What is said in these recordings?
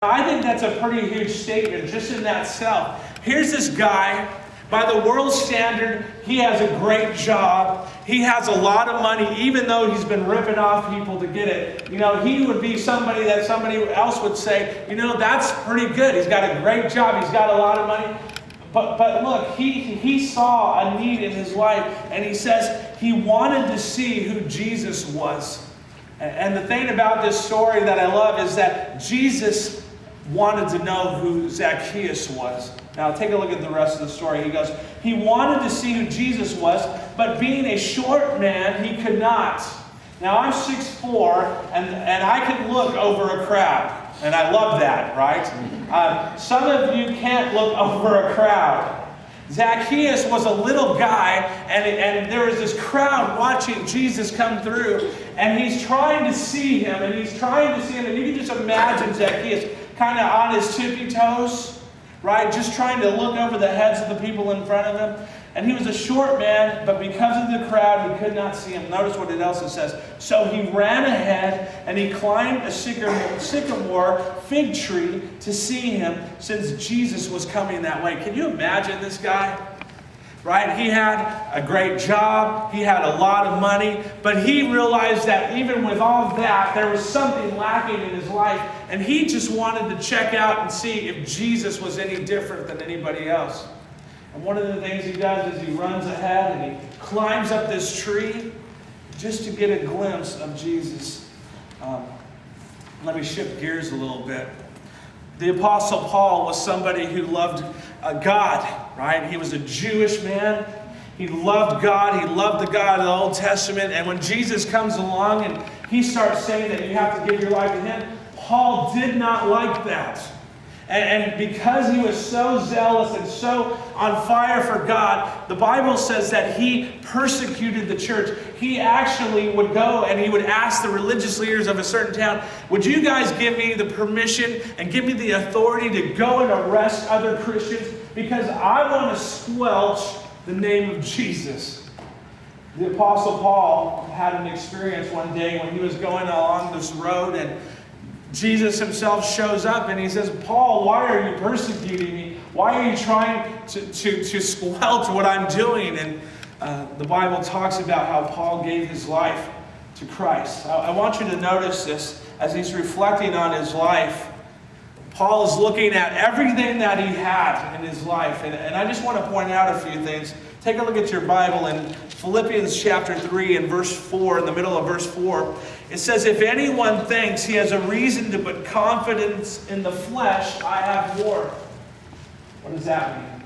I think that's a pretty huge statement just in that self. Here's this guy, by the world standard, he has a great job. He has a lot of money, even though he's been ripping off people to get it. He would be somebody that somebody else would say, that's pretty good. He's got a great job. He's got a lot of money. But look, he saw a need in his life, and he says he wanted to see who Jesus was. And the thing about this story that I love is that Jesus wanted to know who Zacchaeus was. Now take a look at the rest of the story. He goes, he wanted to see who Jesus was, but being a short man, he could not. Now I'm 6'4", and I can look over a crowd. And I love that, right? Some of you can't look over a crowd. Zacchaeus was a little guy, and there was this crowd watching Jesus come through, and he's trying to see him, and you can just imagine Zacchaeus kind of on his tippy toes, right? Just trying to look over the heads of the people in front of him. And he was a short man, but because of the crowd, he could not see him. Notice what else it says. So he ran ahead, and he climbed a sycamore fig tree to see him, since Jesus was coming that way. Can you imagine this guy? Right? He had a great job. He had a lot of money. But he realized that even with all of that, there was something lacking in his life. And he just wanted to check out and see if Jesus was any different than anybody else. And one of the things he does is he runs ahead and he climbs up this tree just to get a glimpse of Jesus. Let me shift gears a little bit. The Apostle Paul was somebody who loved God, right? He was a Jewish man. He loved God. He loved the God of the Old Testament. And when Jesus comes along and he starts saying that you have to give your life to him, Paul did not like that. And because he was so zealous and so on fire for God, the Bible says that he persecuted the church. He actually would go and he would ask the religious leaders of a certain town, would you guys give me the permission and give me the authority to go and arrest other Christians? Because I want to squelch the name of Jesus. The Apostle Paul had an experience one day when he was going along this road, and Jesus himself shows up and he says, Paul, why are you persecuting me? Why are you trying to squelch what I'm doing? And the Bible talks about how Paul gave his life to Christ. I want you to notice this as he's reflecting on his life. Paul is looking at everything that he had in his life. And I just want to point out a few things. Take a look at your Bible in Philippians chapter 3 and verse 4, in the middle of verse 4. It says, if anyone thinks he has a reason to put confidence in the flesh, I have more. What does that mean?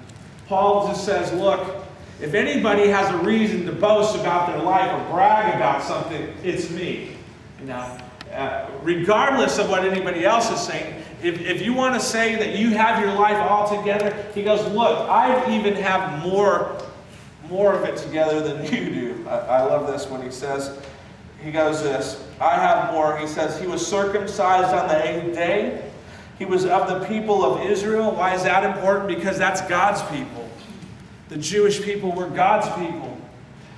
Paul just says, look, if anybody has a reason to boast about their life or brag about something, it's me. Regardless of what anybody else is saying, if you want to say that you have your life all together, he goes, look, I even have more of it together than you do. I love this when he goes this, I have more. He says he was circumcised on the 8th day. He was of the people of Israel. Why is that important? Because that's God's people. The Jewish people were God's people.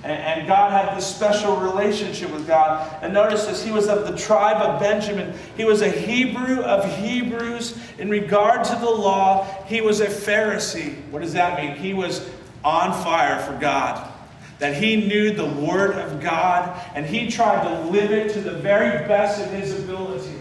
And God had this special relationship with God. And notice this, he was of the tribe of Benjamin. He was a Hebrew of Hebrews. In regard to the law, he was a Pharisee. What does that mean? He was on fire for God. That he knew the Word of God, and he tried to live it to the very best of his ability.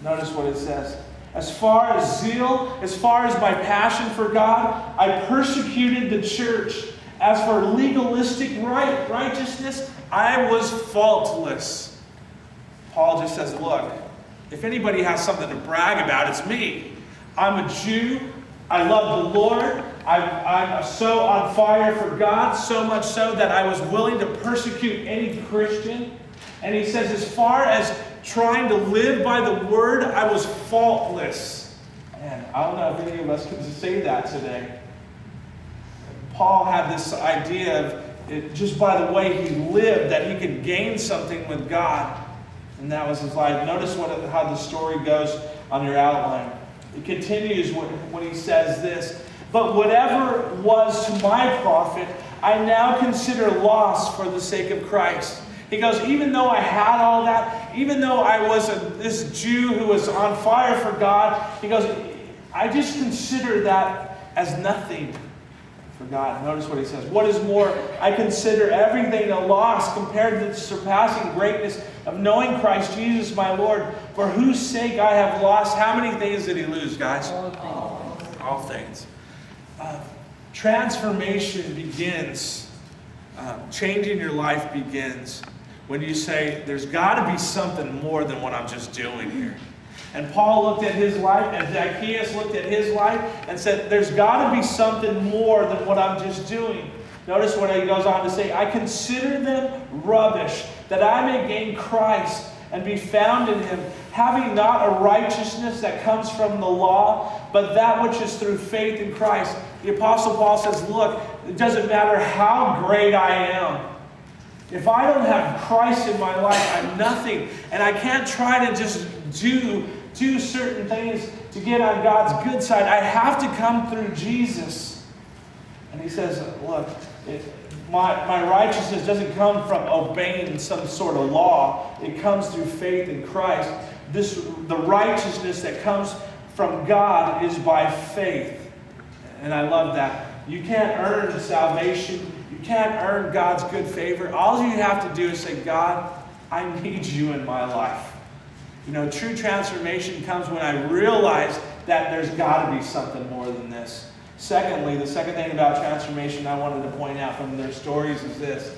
Notice what it says. As far as zeal, as far as my passion for God, I persecuted the church. As for legalistic righteousness, I was faultless. Paul just says, look, if anybody has something to brag about, it's me. I'm a Jew. I love the Lord. I'm so on fire for God, so much so that I was willing to persecute any Christian. And he says, as far as trying to live by the Word, I was faultless. And I don't know if any of us can say that today. Paul had this idea of it, just by the way he lived, that he could gain something with God. And that was his life. Notice how the story goes on your outline. It continues when he says this, but whatever was to my profit, I now consider loss for the sake of Christ. He goes, even though I had all that, even though I was this Jew who was on fire for God, he goes, I just consider that as nothing for God. Notice what he says. What is more, I consider everything a loss compared to the surpassing greatness of knowing Christ Jesus my Lord, for whose sake I have lost. How many things did he lose, guys? All things. Transformation begins. Changing your life begins when you say, there's got to be something more than what I'm just doing here. And Paul looked at his life, and Zacchaeus looked at his life, and said, there's got to be something more than what I'm just doing. Notice what he goes on to say, I consider them rubbish, that I may gain Christ and be found in him, having not a righteousness that comes from the law, but that which is through faith in Christ. The Apostle Paul says, look, it doesn't matter how great I am. If I don't have Christ in my life, I'm nothing. And I can't try to just do certain things to get on God's good side. I have to come through Jesus. And he says, look, my righteousness doesn't come from obeying some sort of law. It comes through faith in Christ. The righteousness that comes from God is by faith. And I love that. You can't earn salvation. You can't earn God's good favor. All you have to do is say, God, I need you in my life. You know, true transformation comes when I realize that there's got to be something more than this. Secondly, the second thing about transformation I wanted to point out from their stories is this.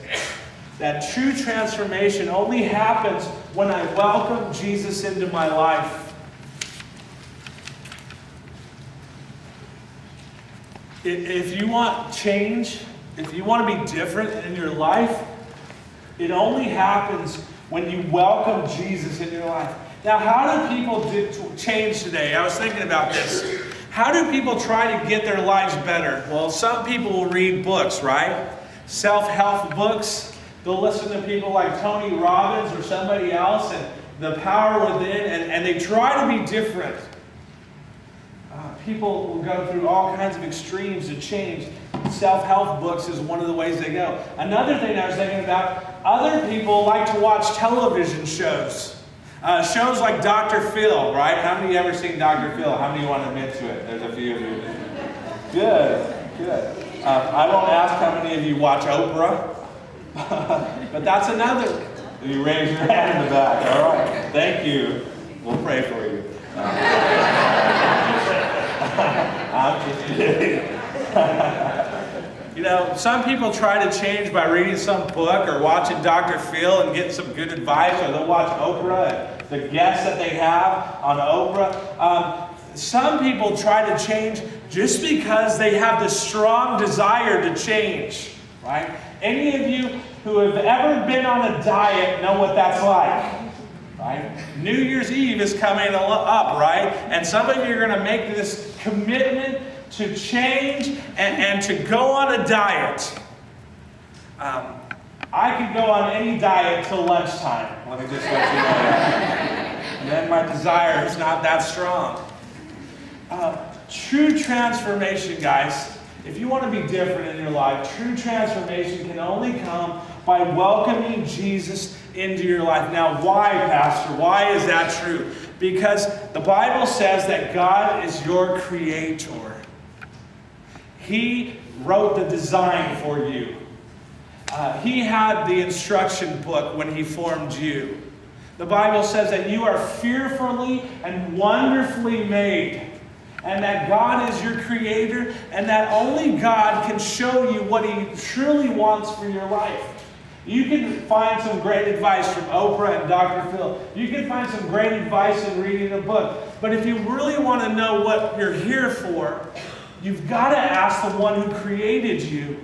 That true transformation only happens when I welcome Jesus into my life. If you want change, if you want to be different in your life, it only happens when you welcome Jesus in your life. Now, how do people change today? I was thinking about this. How do people try to get their lives better? Well, some people will read books, right? Self-help books. They'll listen to people like Tony Robbins or somebody else and the power within, and they try to be different. People will go through all kinds of extremes to change. Self-help books is one of the ways they go. Another thing I was thinking about, other people like to watch television shows. Shows like Dr. Phil, right? How many of you ever seen Dr. Phil? How many of you want to admit to it? There's a few of you. Good. I won't ask how many of you watch Oprah. But that's another. You raise your hand in the back. All right. Thank you. We'll pray for you. I'm just kidding. You know, some people try to change by reading some book or watching Dr. Phil and getting some good advice, or they'll watch Oprah and the guests that they have on Oprah. Some people try to change just because they have this strong desire to change, right? Any of you who have ever been on a diet know what that's like, right? New Year's Eve is coming up, right? And some of you are going to make this commitment to change and to go on a diet. I could go on any diet till lunchtime. Let me just let you know that. And then my desire is not that strong. True transformation, guys, if you want to be different in your life, true transformation can only come by welcoming Jesus into your life. Now, why, Pastor? Why is that true? Because the Bible says that God is your creator. He wrote the design for you. He had the instruction book when He formed you. The Bible says that you are fearfully and wonderfully made, and that God is your creator, and that only God can show you what He truly wants for your life. You can find some great advice from Oprah and Dr. Phil. You can find some great advice in reading a book. But if you really want to know what you're here for, you've got to ask the one who created you.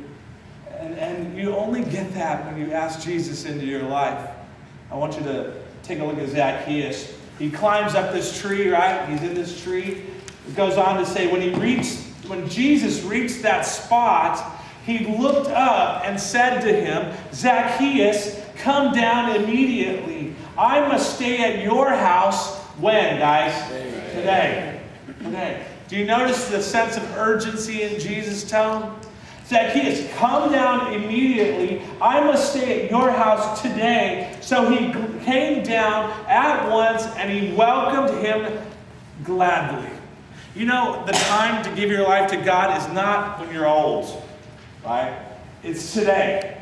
And you only get that when you ask Jesus into your life. I want you to take a look at Zacchaeus. He climbs up this tree, right? He's in this tree. It goes on to say, when Jesus reached that spot, He looked up and said to him, Zacchaeus, come down immediately. I must stay at your house. When, guys? Today. Do you notice the sense of urgency in Jesus' tone? Zacchaeus, come down immediately. I must stay at your house today. So he came down at once and he welcomed him gladly. You know, the time to give your life to God is not when you're old, right? It's today.